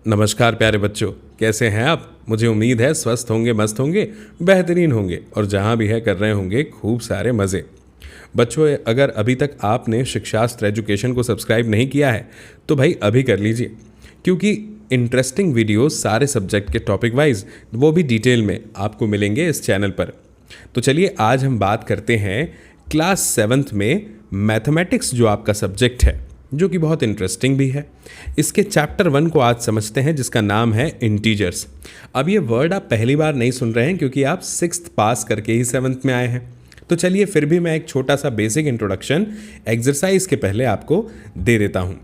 नमस्कार प्यारे बच्चों, कैसे हैं आप। मुझे उम्मीद है स्वस्थ होंगे, मस्त होंगे, बेहतरीन होंगे और जहाँ भी है कर रहे होंगे खूब सारे मज़े। बच्चों, अगर अभी तक आपने शिक्षास्त्र एजुकेशन को सब्सक्राइब नहीं किया है तो भाई अभी कर लीजिए, क्योंकि इंटरेस्टिंग वीडियोस सारे सब्जेक्ट के टॉपिक वाइज वो भी डिटेल में आपको मिलेंगे इस चैनल पर। तो चलिए आज हम बात करते हैं क्लास 7th में मैथमेटिक्स, जो आपका सब्जेक्ट है, जो कि बहुत इंटरेस्टिंग भी है। इसके चैप्टर 1 को आज समझते हैं, जिसका नाम है इंटीजर्स। अब ये वर्ड आप पहली बार नहीं सुन रहे हैं, क्योंकि आप 6th पास करके ही 7th में आए हैं। तो चलिए फिर भी मैं एक छोटा सा बेसिक इंट्रोडक्शन एक्सरसाइज के पहले आपको दे देता हूँ,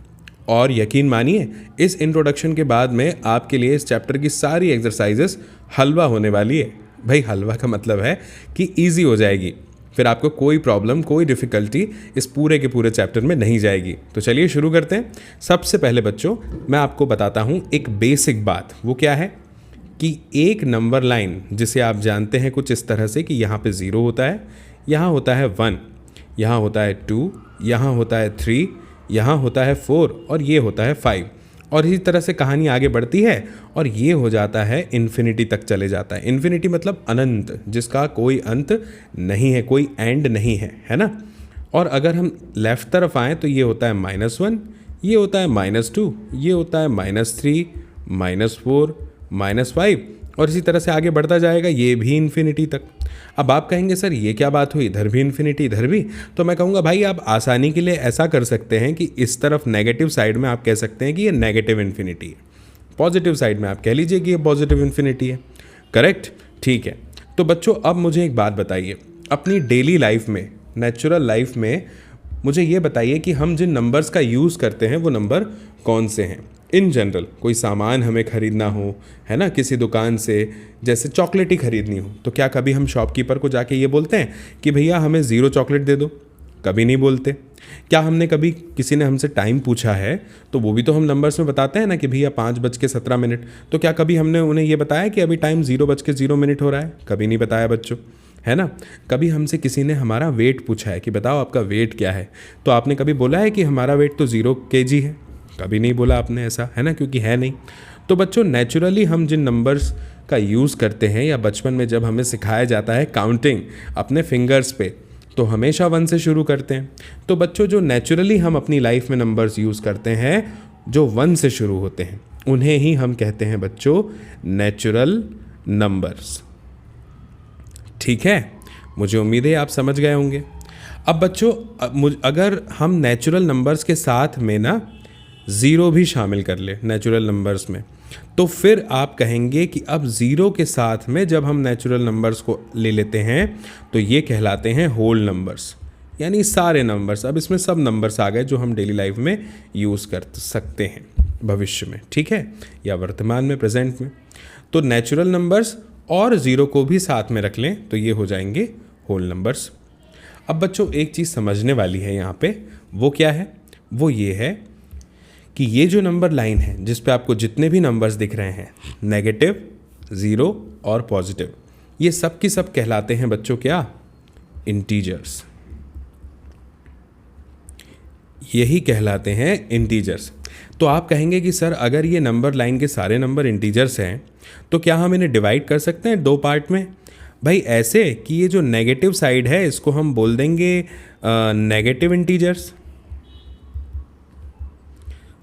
और यकीन मानिए इस इंट्रोडक्शन के बाद में आपके लिए इस चैप्टर की सारी एक्सरसाइजेस हलवा होने वाली है। भाई हलवा का मतलब है कि ईजी हो जाएगी, फिर आपको कोई प्रॉब्लम, कोई डिफ़िकल्टी इस पूरे के पूरे चैप्टर में नहीं जाएगी। तो चलिए शुरू करते हैं। सबसे पहले बच्चों मैं आपको बताता हूँ एक बेसिक बात। वो क्या है कि एक नंबर लाइन, जिसे आप जानते हैं कुछ इस तरह से कि यहाँ पे 0 होता है, यहाँ होता है 1, यहाँ होता है 2, यहाँ होता है 3, यहाँ होता है 4 और ये होता है 5, और इसी तरह से कहानी आगे बढ़ती है और ये हो जाता है इन्फिनिटी तक चले जाता है। इन्फिनिटी मतलब अनंत, जिसका कोई अंत नहीं है, कोई एंड नहीं है, है ना। और अगर हम लेफ्ट तरफ आएँ तो ये होता है -1, ये होता है -2, ये होता है -3, -4, -5, और इसी तरह से आगे बढ़ता जाएगा, ये भी इन्फिनिटी तक। अब आप कहेंगे सर ये क्या बात हुई, इधर भी इन्फिनिटी इधर भी। तो मैं कहूँगा भाई आप आसानी के लिए ऐसा कर सकते हैं कि इस तरफ नेगेटिव साइड में आप कह सकते हैं कि ये नेगेटिव इन्फिनिटी है, पॉजिटिव साइड में आप कह लीजिए कि ये पॉजिटिव इन्फिनिटी है। करेक्ट, ठीक है। तो बच्चों अब मुझे एक बात बताइए, अपनी डेली लाइफ में, नेचुरल लाइफ में मुझे ये बताइए कि हम जिन नंबर्स का यूज़ करते हैं वो नंबर कौन से हैं। इन जनरल कोई सामान हमें ख़रीदना हो, है ना, किसी दुकान से, जैसे चॉकलेट ही ख़रीदनी हो, तो क्या कभी हम शॉपकीपर को जाके ये बोलते हैं कि भैया हमें 0 चॉकलेट दे दो? कभी नहीं बोलते। क्या हमने कभी, किसी ने हमसे टाइम पूछा है तो वो भी तो हम नंबर्स में बताते हैं ना कि भैया 5:17, तो क्या कभी हमने उन्हें ये बताया कि अभी टाइम 0:0 हो रहा है? कभी नहीं बताया बच्चों, है ना। कभी हमसे किसी ने हमारा वेट पूछा है कि बताओ आपका वेट क्या है, तो आपने कभी बोला है कि हमारा वेट तो 0 kg है? कभी नहीं बोला आपने ऐसा, है ना, क्योंकि है नहीं। तो बच्चों नेचुरली हम जिन नंबर्स का यूज़ करते हैं, या बचपन में जब हमें सिखाया जाता है काउंटिंग अपने फिंगर्स पे, तो हमेशा 1 से शुरू करते हैं। तो बच्चों जो नेचुरली हम अपनी लाइफ में नंबर्स यूज़ करते हैं जो 1 से शुरू होते हैं, उन्हें ही हम कहते हैं बच्चों नेचुरल नंबर्स। ठीक है, मुझे उम्मीद है आप समझ गए होंगे। अब बच्चों अगर हम नेचुरल नंबर्स के साथ में ना 0 भी शामिल कर ले नेचुरल नंबर्स में, तो फिर आप कहेंगे कि अब 0 के साथ में जब हम नेचुरल नंबर्स को ले लेते हैं तो ये कहलाते हैं होल नंबर्स, यानी सारे नंबर्स। अब इसमें सब नंबर्स आ गए जो हम डेली लाइफ में यूज़ कर सकते हैं भविष्य में, ठीक है, या वर्तमान में, प्रेजेंट में। तो नेचुरल नंबर्स और 0 को भी साथ में रख लें तो ये हो जाएंगे होल नंबर्स। अब बच्चों एक चीज़ समझने वाली है यहाँ पे, वो क्या है, वो ये है कि ये जो नंबर लाइन है जिस पे आपको जितने भी नंबर्स दिख रहे हैं, नेगेटिव, 0 और पॉजिटिव, ये सब की सब कहलाते हैं बच्चों क्या, इंटीजर्स। यही कहलाते हैं इंटीजर्स। तो आप कहेंगे कि सर अगर ये नंबर लाइन के सारे नंबर इंटीजर्स हैं तो क्या हम इन्हें डिवाइड कर सकते हैं 2 पार्ट में? भाई ऐसे कि ये जो नेगेटिव साइड है इसको हम बोल देंगे नेगेटिव इंटीजर्स।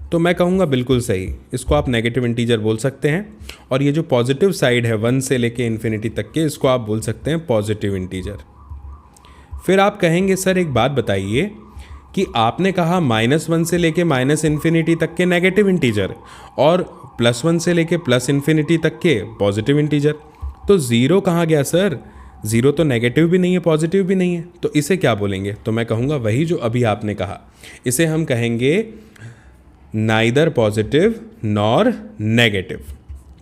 तो मैं कहूँगा बिल्कुल सही, इसको आप नेगेटिव इंटीजर बोल सकते हैं। और ये जो पॉजिटिव साइड है 1 से लेके इन्फिनिटी तक के, इसको आप बोल सकते हैं पॉजिटिव इंटीजर। फिर आप कहेंगे सर एक बात बताइए कि आपने कहा -1 से लेके -इन्फिनिटी तक के नेगेटिव इंटीजर और +1 से लेके +इन्फिनिटी तक के पॉजिटिव इंटीजर, तो 0 कहाँ गया सर? 0 तो नेगेटिव भी नहीं है, पॉजिटिव भी नहीं है, तो इसे क्या बोलेंगे? तो मैं कहूँगा वही जो अभी आपने कहा, इसे हम कहेंगे नाइदर पॉजिटिव नॉर नेगेटिव।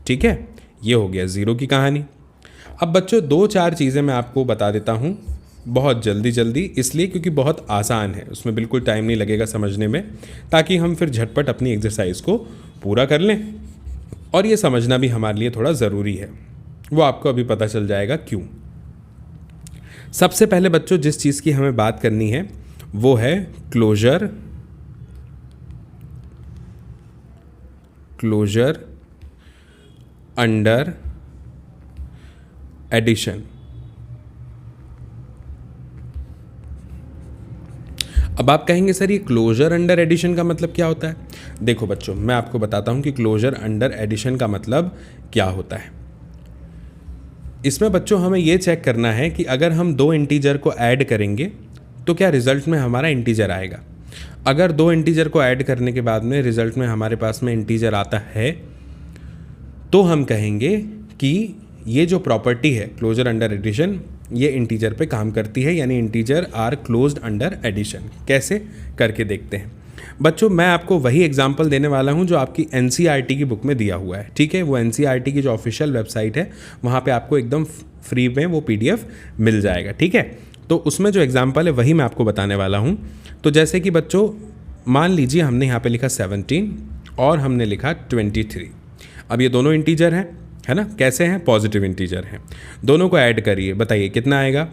ठीक है, ये हो गया 0 की कहानी। अब बच्चों 2-4 चीज़ें मैं आपको बता देता हूँ बहुत जल्दी, इसलिए क्योंकि बहुत आसान है, उसमें बिल्कुल टाइम नहीं लगेगा समझने में, ताकि हम फिर झटपट अपनी एक्सरसाइज को पूरा कर लें। और ये समझना भी हमारे लिए थोड़ा ज़रूरी है, वो आपको अभी पता चल जाएगा क्यों। सबसे पहले बच्चों जिस चीज़ की हमें बात करनी है वो है क्लोजर अंडर एडिशन। अब आप कहेंगे सर ये क्लोजर अंडर एडिशन का मतलब क्या होता है? देखो बच्चों, मैं आपको बताता हूं कि क्लोजर अंडर एडिशन का मतलब क्या होता है। इसमें बच्चों हमें ये चेक करना है कि अगर हम दो इंटीजर को ऐड करेंगे तो क्या रिजल्ट में हमारा इंटीजर आएगा। अगर दो इंटीजर को ऐड करने के बाद में रिजल्ट में हमारे पास में इंटीजर आता है तो हम कहेंगे कि ये जो प्रॉपर्टी है क्लोजर अंडर एडिशन, ये इंटीजर पे काम करती है, यानी integer are closed under addition. कैसे करके देखते हैं बच्चों। मैं आपको वही एग्जांपल देने वाला हूं जो आपकी एनसीईआरटी की बुक में दिया हुआ है, ठीक है। वो एनसीईआरटी की जो ऑफिशियल वेबसाइट है वहाँ पे आपको एकदम फ्री में वो पीडीएफ मिल जाएगा, ठीक है। तो उसमें जो एग्जाम्पल है वही मैं आपको बताने वाला हूँ। तो जैसे कि बच्चों मान लीजिए हमने यहाँ पे लिखा 17 और हमने लिखा 23। अब ये दोनों इंटीजर हैं, है ना। कैसे हैं? पॉजिटिव इंटीजर हैं। दोनों को ऐड करिए, बताइए कितना आएगा।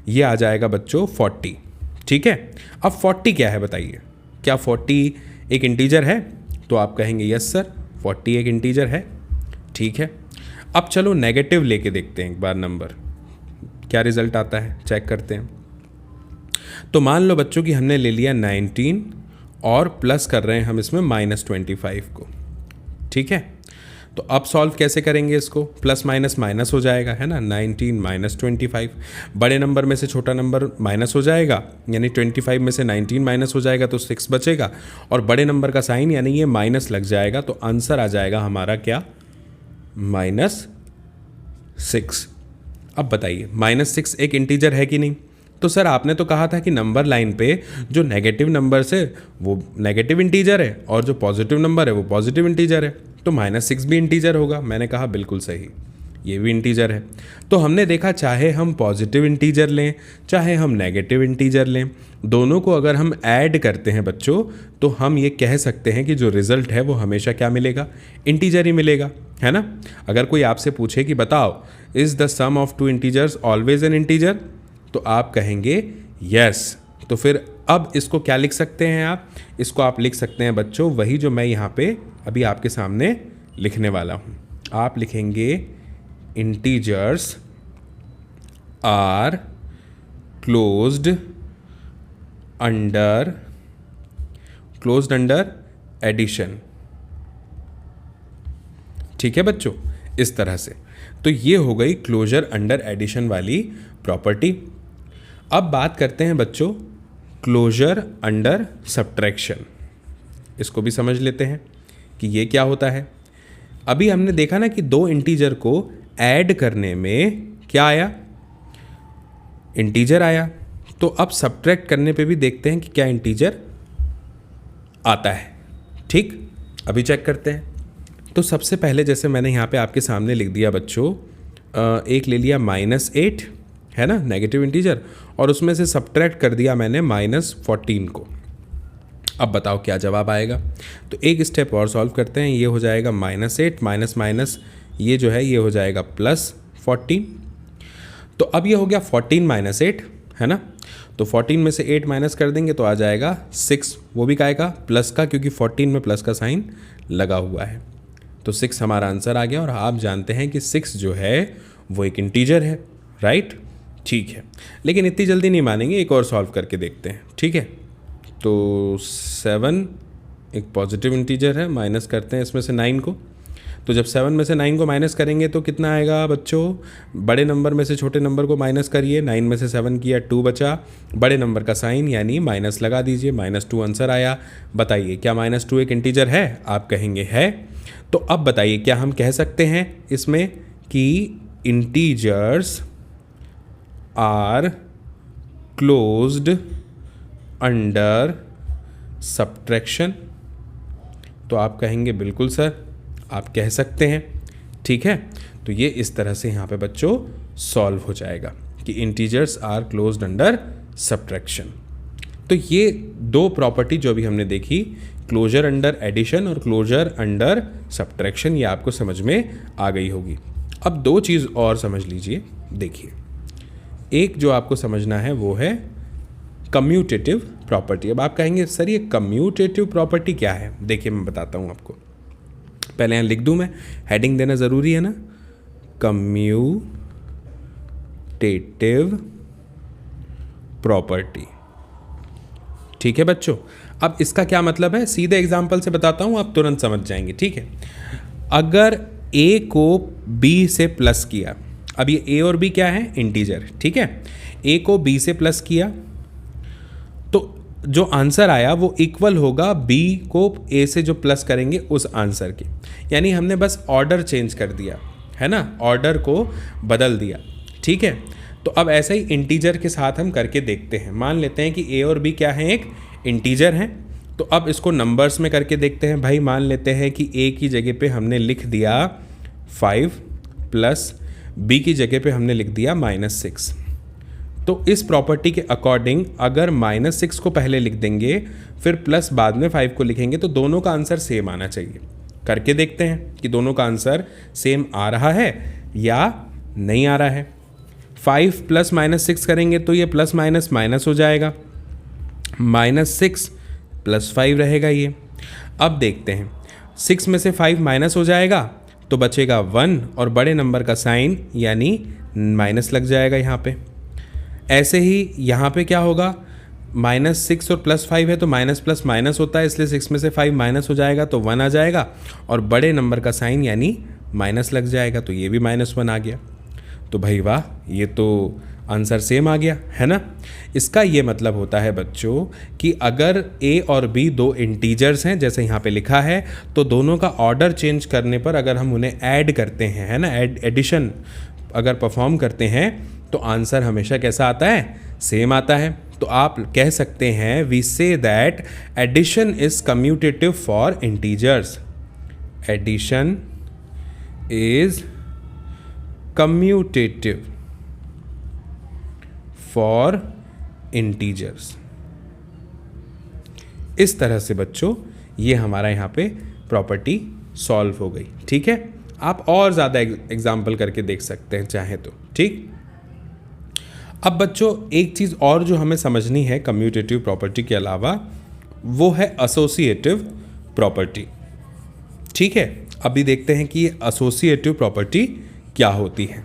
ये आ जाएगा बच्चों 40, ठीक है। अब 40 क्या है बताइए? क्या 40 एक इंटीजर है? तो आप कहेंगे यस सर 40 एक इंटीजर है, ठीक है। अब चलो नेगेटिव लेके देखते हैं एक बार नंबर, क्या रिजल्ट आता है चेक करते हैं। तो मान लो बच्चों कि हमने ले लिया 19 और प्लस कर रहे हैं हम इसमें -25 को, ठीक है। तो अब सॉल्व कैसे करेंगे इसको? प्लस माइनस माइनस हो जाएगा, है ना। 19 - 25, बड़े नंबर में से छोटा नंबर माइनस हो जाएगा, यानी 25 में से 19 माइनस हो जाएगा तो 6 बचेगा, और बड़े नंबर का साइन यानी ये माइनस लग जाएगा, तो आंसर आ जाएगा हमारा क्या? -6। अब बताइए -6 एक इंटीजर है कि नहीं? तो सर आपने तो कहा था कि नंबर लाइन पे जो नेगेटिव नंबर्स है वो नेगेटिव इंटीजर है और जो पॉजिटिव नंबर है वो पॉजिटिव इंटीजर है, तो -6 भी इंटीजर होगा। मैंने कहा बिल्कुल सही, ये भी इंटीजर है। तो हमने देखा चाहे हम पॉजिटिव इंटीजर लें चाहे हम नेगेटिव इंटीजर लें, दोनों को अगर हम ऐड करते हैं बच्चों तो हम ये कह सकते हैं कि जो रिजल्ट है वो हमेशा क्या मिलेगा? इंटीजर ही मिलेगा, है ना। अगर कोई आपसे पूछे कि बताओ is the sum of two integers always an integer, तो आप कहेंगे यस। तो फिर अब इसको क्या लिख सकते हैं आप? इसको आप लिख सकते हैं बच्चों वही जो मैं यहाँ पे अभी आपके सामने लिखने वाला हूँ। आप लिखेंगे integers are closed under addition, ठीक है बच्चों, इस तरह से। तो ये हो गई क्लोजर अंडर एडिशन वाली प्रॉपर्टी। अब बात करते हैं बच्चों क्लोजर अंडर सब्ट्रैक्शन। इसको भी समझ लेते हैं कि ये क्या होता है। अभी हमने देखा ना कि दो इंटीजर को ऐड करने में क्या आया? इंटीजर आया। तो अब सब्ट्रैक्ट करने पे भी देखते हैं कि क्या इंटीजर आता है, ठीक। अभी चेक करते हैं। तो सबसे पहले जैसे मैंने यहाँ पे आपके सामने लिख दिया बच्चों, एक ले लिया -8, है ना, नेगेटिव इंटीजर, और उसमें से सब्ट्रैक्ट कर दिया मैंने -14 को। अब बताओ क्या जवाब आएगा? तो एक स्टेप और सॉल्व करते हैं। ये हो जाएगा -8 माइनस माइनस ये जो है ये हो जाएगा +14। तो अब ये हो गया 14 - 8, है ना। तो 14 में से 8 माइनस कर देंगे तो आ जाएगा 6, वो भी काय का? प्लस का, क्योंकि 14 में प्लस का साइन लगा हुआ है। तो 6 हमारा आंसर आ गया। और आप जानते हैं कि 6 जो है वो एक इंटीजर है, राइट, ठीक है। लेकिन इतनी जल्दी नहीं मानेंगे, एक और सॉल्व करके देखते हैं, ठीक है। तो 7 एक पॉजिटिव इंटीजर है, माइनस करते हैं इसमें से 9 को। तो जब 7 में से 9 को माइनस करेंगे तो कितना आएगा बच्चों? बड़े नंबर में से छोटे नंबर को माइनस करिए, 9 में से 7 किया 2 बचा, बड़े नंबर का साइन यानी माइनस लगा दीजिए, -2 आंसर आया। बताइए क्या -2 एक इंटीजर है? आप कहेंगे है। तो अब बताइए क्या हम कह सकते हैं इसमें कि integers are closed under subtraction? तो आप कहेंगे बिल्कुल सर, आप कह सकते हैं, ठीक है। तो ये इस तरह से यहाँ पे बच्चों सॉल्व हो जाएगा कि integers are closed under subtraction. तो ये दो प्रॉपर्टी जो भी हमने देखी, क्लोजर अंडर एडिशन और क्लोजर अंडर सब्ट्रैक्शन, ये आपको समझ में आ गई होगी। अब दो चीज़ और समझ लीजिए। देखिए, एक जो आपको समझना है वो है कम्यूटेटिव प्रॉपर्टी। अब आप कहेंगे सर ये कम्यूटेटिव प्रॉपर्टी क्या है? देखिए मैं बताता हूँ आपको। पहले यहाँ लिख दूँ मैं, हेडिंग देना ज़रूरी है ना, कम्यूटेटिव प्रॉपर्टी। ठीक है बच्चों, अब इसका क्या मतलब है सीधे एग्जाम्पल से बताता हूँ, आप तुरंत समझ जाएंगे। ठीक है, अगर a को b से प्लस किया, अब ये a और b क्या है, इंटीजर। ठीक है, a को b से प्लस किया तो जो आंसर आया वो इक्वल होगा b को a से जो प्लस करेंगे उस आंसर के। यानी हमने बस ऑर्डर चेंज कर दिया है ना, ऑर्डर को बदल दिया। ठीक है, तो अब ऐसा ही इंटीजर के साथ हम करके देखते हैं। मान लेते हैं कि a और b क्या है, एक इंटीजर है। तो अब इसको नंबर्स में करके देखते हैं भाई। मान लेते हैं कि a की जगह पे हमने लिख दिया 5 प्लस b की जगह पे हमने लिख दिया -6। तो इस प्रॉपर्टी के अकॉर्डिंग अगर -6 को पहले लिख देंगे फिर प्लस बाद में 5 को लिखेंगे तो दोनों का आंसर सेम आना चाहिए। करके देखते हैं कि दोनों का आंसर सेम आ रहा है या नहीं आ रहा है। 5 प्लस -6 करेंगे तो ये प्लस माइनस माइनस हो जाएगा, -6 प्लस 5 रहेगा ये। अब देखते हैं 6 में से 5 माइनस हो जाएगा तो बचेगा 1 और बड़े नंबर का साइन यानी माइनस लग जाएगा यहाँ पे। ऐसे ही यहाँ पे क्या होगा, -6 और +5 है तो माइनस प्लस माइनस होता है, इसलिए 6 में से 5 माइनस हो जाएगा तो 1 आ जाएगा और बड़े नंबर का साइन यानी माइनस लग जाएगा तो ये भी -1 आ गया। तो भाई वाह, ये तो आंसर सेम आ गया है ना। इसका ये मतलब होता है बच्चों कि अगर a और b दो इंटीजर्स हैं जैसे यहाँ पे लिखा है, तो दोनों का ऑर्डर चेंज करने पर अगर हम उन्हें ऐड करते हैं, है ना, एडिशन अगर परफॉर्म करते हैं तो आंसर हमेशा कैसा आता है, सेम आता है। तो आप कह सकते हैं we say that addition is commutative for integers. Addition is commutative for integers. इस तरह से बच्चों ये हमारा यहाँ पे प्रॉपर्टी सॉल्व हो गई। ठीक है, आप और ज़्यादा एग्जाम्पल करके देख सकते हैं चाहे तो। ठीक, अब बच्चों एक चीज़ और जो हमें समझनी है कम्यूटेटिव प्रॉपर्टी के अलावा, वो है एसोसिएटिव प्रॉपर्टी। ठीक है, अभी देखते हैं कि ये एसोसिएटिव प्रॉपर्टी क्या होती है।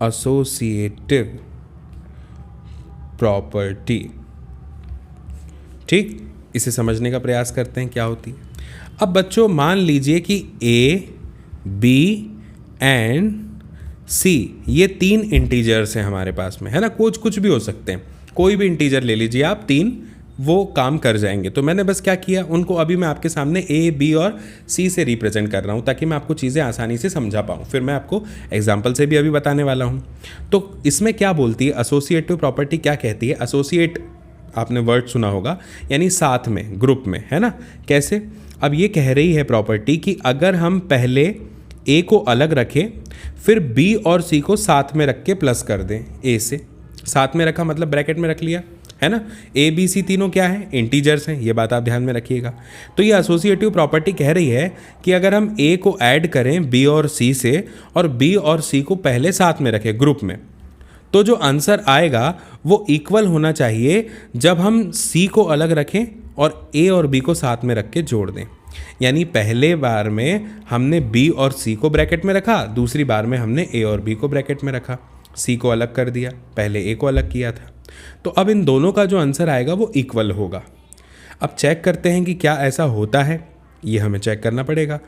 एसोसिएटिव प्रॉपर्टी, ठीक, इसे समझने का प्रयास करते हैं क्या होती है। अब बच्चों मान लीजिए कि A, B एंड C ये 3 इंटीजर्स हैं हमारे पास में, है ना। कुछ भी हो सकते हैं, कोई भी इंटीजर ले लीजिए आप, 3 वो काम कर जाएंगे। तो मैंने बस क्या किया, उनको अभी मैं आपके सामने A, B और C से रिप्रेजेंट कर रहा हूँ ताकि मैं आपको चीज़ें आसानी से समझा पाऊँ। फिर मैं आपको एग्जाम्पल से भी अभी बताने वाला हूँ। तो इसमें क्या बोलती है एसोसिएटिव प्रॉपर्टी, क्या कहती है। एसोसिएट आपने वर्ड सुना होगा, यानी साथ में, ग्रुप में, है ना। कैसे, अब ये कह रही है प्रॉपर्टी कि अगर हम पहले A को अलग रखें फिर B और C को साथ में रख के प्लस कर दें। A से साथ में रखा मतलब ब्रैकेट में रख लिया, है ना। A, B, C तीनों क्या है, इंटीजर्स हैं, ये बात आप ध्यान में रखिएगा। तो ये एसोसिएटिव प्रॉपर्टी कह रही है कि अगर हम A को ऐड करें B और C से और B और C को पहले साथ में रखें ग्रुप में, तो जो आंसर आएगा वो इक्वल होना चाहिए जब हम C को अलग रखें और A और B को साथ में रख के जोड़ दें। यानी पहले बार में हमने B और C को ब्रैकेट में रखा, दूसरी बार में हमने A और B को ब्रैकेट में रखा, C को अलग कर दिया, पहले A को अलग किया था। तो अब इन दोनों का जो आंसर आएगा वो इक्वल होगा। अब चेक करते हैं कि क्या ऐसा होता है, ये हमें चेक करना पड़ेगा।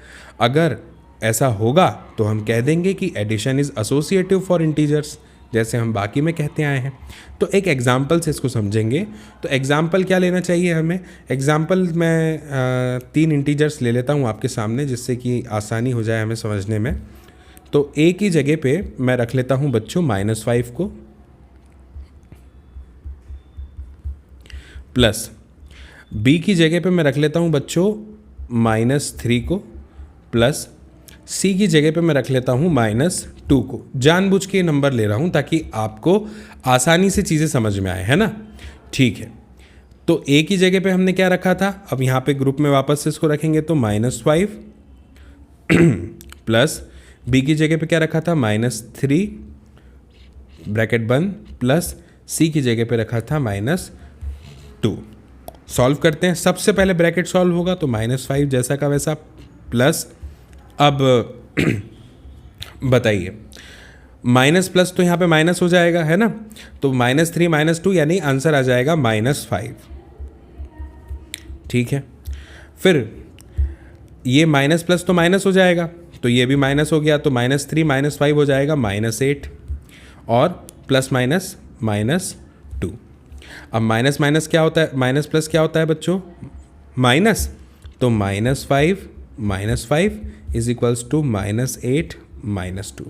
अगर ऐसा होगा तो हम कह देंगे कि addition is associative for integers, जैसे हम बाकी में कहते आए हैं। तो एक एग्जाम्पल से इसको समझेंगे। तो एग्जाम्पल क्या लेना चाहिए हमें, एग्जाम्पल मैं 3 इंटीजर्स ले लेता हूँ आपके सामने जिससे कि आसानी हो जाए हमें समझने में। तो A की जगह पे मैं रख लेता हूँ बच्चों -5 को, प्लस B की जगह पे मैं रख लेता हूँ बच्चों -3 को, प्लस C की जगह पे मैं रख लेता हूँ -2 को। जानबूझ के नंबर ले रहा हूँ ताकि आपको आसानी से चीज़ें समझ में आए, है ना। ठीक है, तो A की जगह पे हमने क्या रखा था, अब यहाँ पे ग्रुप में वापस से इसको रखेंगे तो -5 प्लस B की जगह पे क्या रखा था -3 ब्रैकेट बंद, प्लस C की जगह पे रखा था -2। सॉल्व करते हैं। सबसे पहले ब्रैकेट सॉल्व होगा तो -5 जैसा का वैसा प्लस, अब बताइए माइनस प्लस तो यहाँ पे माइनस हो जाएगा है ना, तो -3 -2 यानी आंसर आ जाएगा -5। ठीक है, फिर ये माइनस प्लस तो माइनस हो जाएगा, तो ये भी माइनस हो गया, तो -3 -5 हो जाएगा -8 और प्लस माइनस -2। अब माइनस माइनस क्या होता है, माइनस प्लस क्या होता है बच्चों, माइनस, तो -5 इज इक्वल्स टू -8 -2।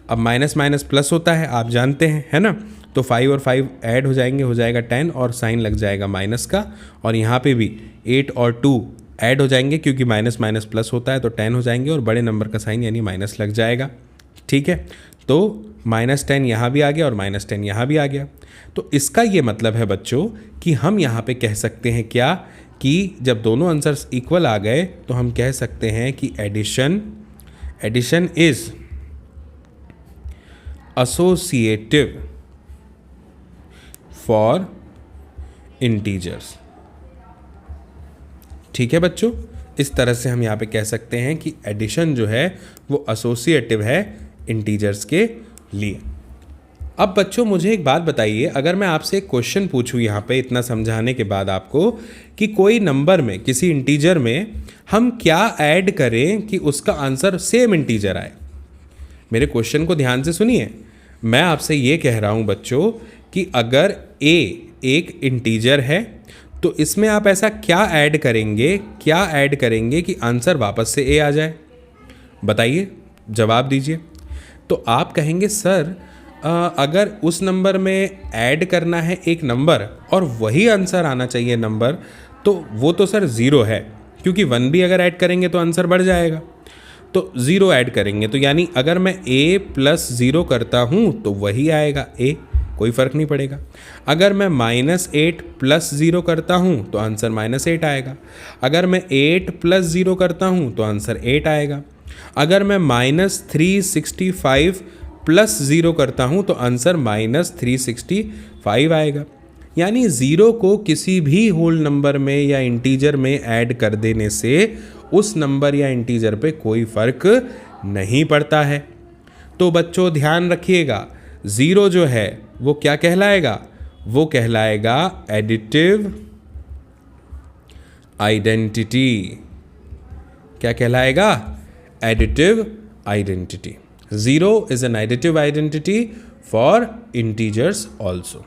अब माइनस माइनस प्लस होता है, आप जानते हैं है ना, तो 5 और 5 ऐड हो जाएंगे, हो जाएगा 10 और साइन लग जाएगा माइनस का, और यहाँ पे भी 8 और 2 ऐड हो जाएंगे क्योंकि माइनस माइनस प्लस होता है, तो 10 हो जाएंगे और बड़े नंबर का साइन यानी माइनस लग जाएगा। ठीक है, तो -10 यहाँ भी आ गया और -10 यहाँ भी आ गया। तो इसका ये मतलब है बच्चों कि हम यहाँ पे कह सकते हैं क्या, कि जब दोनों आंसर्स इक्वल आ गए तो हम कह सकते हैं कि addition is associative for integers. ठीक है बच्चों, इस तरह से हम यहाँ पे कह सकते हैं कि एडिशन जो है वो एसोसिएटिव है इंटीजर्स के लिए। अब बच्चों मुझे एक बात बताइए, अगर मैं आपसे एक क्वेश्चन पूछूं यहाँ पे इतना समझाने के बाद आपको, कि कोई नंबर में, किसी इंटीजर में हम क्या ऐड करें कि उसका आंसर सेम इंटीजर आए। मेरे क्वेश्चन को ध्यान से सुनिए, मैं आपसे ये कह रहा हूँ बच्चों कि अगर a एक इंटीजर है तो इसमें आप ऐसा क्या ऐड करेंगे कि आंसर वापस से a आ जाए। बताइए, जवाब दीजिए। तो आप कहेंगे सर अगर उस नंबर में ऐड करना है एक नंबर और वही आंसर आना चाहिए नंबर, तो वो तो सर 0 है, क्योंकि 1 भी अगर ऐड करेंगे तो आंसर बढ़ जाएगा, तो 0 ऐड करेंगे, तो यानी अगर मैं a + 0 करता हूँ तो वही आएगा a, कोई फ़र्क नहीं पड़ेगा। अगर मैं -8 + 0 करता हूँ तो आंसर -8 आएगा। अगर मैं 8 + 0 करता हूँ तो आंसर 8 आएगा। अगर मैं -365 + 0 करता हूँ तो आंसर -365 आएगा। यानी 0 को किसी भी होल नंबर में या इंटीजर में ऐड कर देने से उस नंबर या इंटीजर पे कोई फ़र्क नहीं पड़ता है। तो बच्चों ध्यान रखिएगा, 0 जो है वो क्या कहलाएगा, वो कहलाएगा एडिटिव आइडेंटिटी। क्या कहलाएगा, additive identity. 0 is an additive identity for integers also.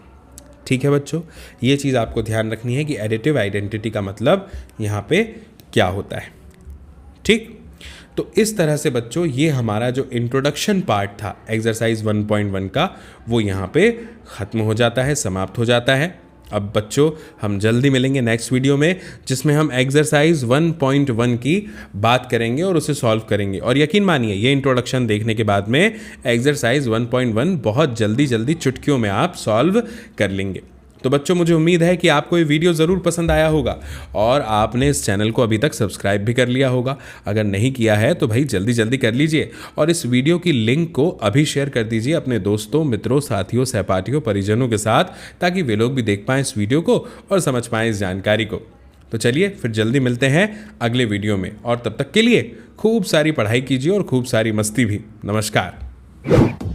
ठीक है बच्चों, ये चीज़ आपको ध्यान रखनी है कि एडिटिव आइडेंटिटी का मतलब यहाँ पे क्या होता है। ठीक, तो इस तरह से बच्चों ये हमारा जो इंट्रोडक्शन पार्ट था एक्सरसाइज 1.1 का, वो यहाँ पे ख़त्म हो जाता है, समाप्त हो जाता है। अब बच्चों हम जल्दी मिलेंगे नेक्स्ट वीडियो में, जिसमें हम एक्सरसाइज 1.1 की बात करेंगे और उसे सॉल्व करेंगे। और यकीन मानिए ये इंट्रोडक्शन देखने के बाद में एक्सरसाइज 1.1 बहुत जल्दी चुटकियों में आप सॉल्व कर लेंगे। तो बच्चों मुझे उम्मीद है कि आपको ये वीडियो ज़रूर पसंद आया होगा और आपने इस चैनल को अभी तक सब्सक्राइब भी कर लिया होगा। अगर नहीं किया है तो भाई जल्दी कर लीजिए और इस वीडियो की लिंक को अभी शेयर कर दीजिए अपने दोस्तों, मित्रों, साथियों, सहपाठियों, परिजनों के साथ, ताकि वे लोग भी देख पाएँ इस वीडियो को और समझ पाएँ इस जानकारी को। तो चलिए फिर जल्दी मिलते हैं अगले वीडियो में, और तब तक के लिए खूब सारी पढ़ाई कीजिए और खूब सारी मस्ती भी। नमस्कार।